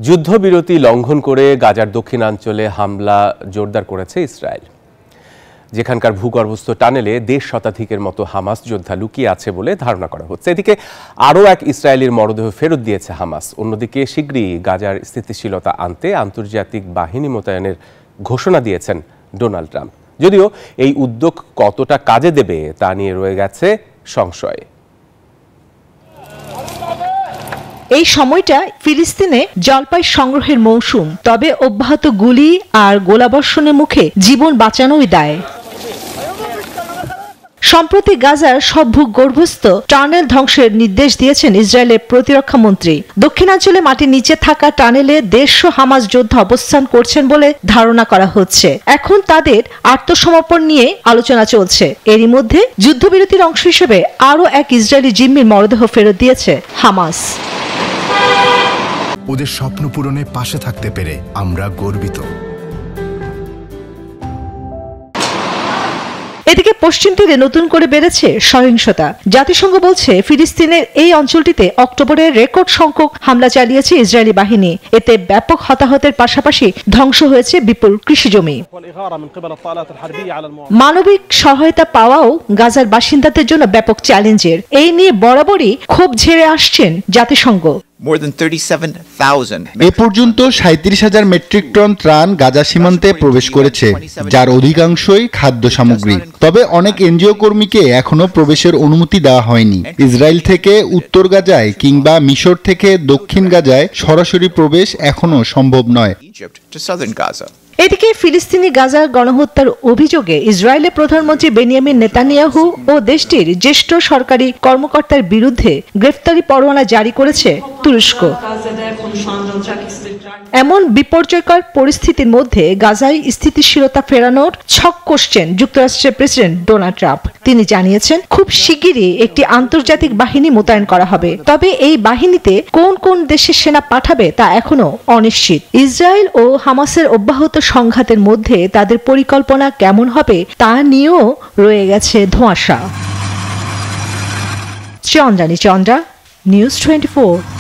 যুদ্ধবিরতি লঙ্ঘন করে গাজার দক্ষিণাঞ্চলে হামলা জোরদার করেছে ইসরায়েল। যেখানকার ভূগর্ভস্থ টানেলে ১.৫ শতাধিকের মতো হামাস যোদ্ধা লুকিয়ে আছে বলে ধারণা করা হচ্ছে। এদিকে আরও এক ইসরায়েলির মরদেহ ফেরত দিয়েছে হামাস। অন্যদিকে শিগগিরই গাজার স্থিতিশীলতা আনতে আন্তর্জাতিক বাহিনী মোতায়েনের ঘোষণা দিয়েছেন ডোনাল্ড ট্রাম্প। যদিও এই উদ্যোগ কতটা কাজে দেবে তা নিয়ে রয়ে গেছে সংশয়। এই সময়টা ফিলিস্তিনে জলপাই সংগ্রহের মৌসুম, তবে অব্যাহত গুলি আর গোলাবর্ষণের মুখে জীবন বাঁচানোই দায়। সম্প্রতি গাজার সব ভূগর্ভস্থ টানেল ধ্বংসের নির্দেশ দিয়েছেন ইসরায়েলের প্রতিরক্ষা মন্ত্রী। দক্ষিণাঞ্চলে মাটির নিচে থাকা টানেলে ১৫০ হামাস যোদ্ধা অবস্থান করছেন বলে ধারণা করা হচ্ছে। এখন তাদের আত্মসমর্পণ নিয়ে আলোচনা চলছে। এরই মধ্যে যুদ্ধবিরতির অংশ হিসেবে আরও এক ইসরায়েলি জিম্মির মরদেহ ফেরত দিয়েছে হামাস। ওদের স্বপ্ন পূরণে পাশে থাকতে পেরে আমরা গর্বিত। এদিকে পশ্চিম তীরে নতুন করে বেড়েছে সহিংসতা। জাতিসংঘ বলছে ফিলিস্তিনের এই অঞ্চলটিতে অক্টোবরে রেকর্ড সংখ্যক হামলা চালিয়েছে ইসরায়েলি বাহিনী। এতে ব্যাপক হতাহতের পাশাপাশি ধ্বংস হয়েছে বিপুল কৃষিজমি। মানবিক সহায়তা পাওয়াও গাজার বাসিন্দাদের জন্য ব্যাপক চ্যালেঞ্জের। এই নিয়ে বরাবরই ক্ষোভ ঝেড়ে আসছেন জাতিসংঘ। এ পর্যন্ত ৩৭,০০০ মেট্রিক টন ত্রাণ গাজা সীমান্তে প্রবেশ করেছে, যার অধিকাংশই খাদ্য সামগ্রী। তবে অনেক এনজিও কর্মীকে এখনো প্রবেশের অনুমতি দেওয়া হয়নি। ইসরায়েল থেকে উত্তর গাজায় কিংবা মিশর থেকে দক্ষিণ গাজায় সরাসরি প্রবেশ এখনো সম্ভব নয়। এদিকে ফিলিস্তিনি গাজার গণহত্যার অভিযোগে ইসরায়েলের প্রধানমন্ত্রী বেনিয়ামিন নেতানিয়াহু ও দেশটির জ্যেষ্ঠ সরকারি কর্মকর্তার বিরুদ্ধে গ্রেফতারি পরোয়ানা জারি করেছে তুরস্ক। এমন বিপর্যয়কর পরিস্থিতির মধ্যে গাজায় স্থিতিশীলতা ফেরানোর ছক কষছেন যুক্তরাষ্ট্রের প্রেসিডেন্ট ডোনাল্ড ট্রাম্প। তিনি জানিয়েছেন খুব শিগগিরই একটি আন্তর্জাতিক বাহিনী মোতায়েন করা হবে। তবে এই বাহিনীতে কোন কোন দেশের সেনা পাঠাবে তা এখনো অনিশ্চিত। ইসরায়েল ও হামাসের অব্যাহত সংঘাতের মধ্যে তাদের পরিকল্পনা কেমন হবে তা নিয়েও রয়ে গেছে ধোঁয়াশা। চন্দ্রানী চন্দ্রা, নিউজ 24।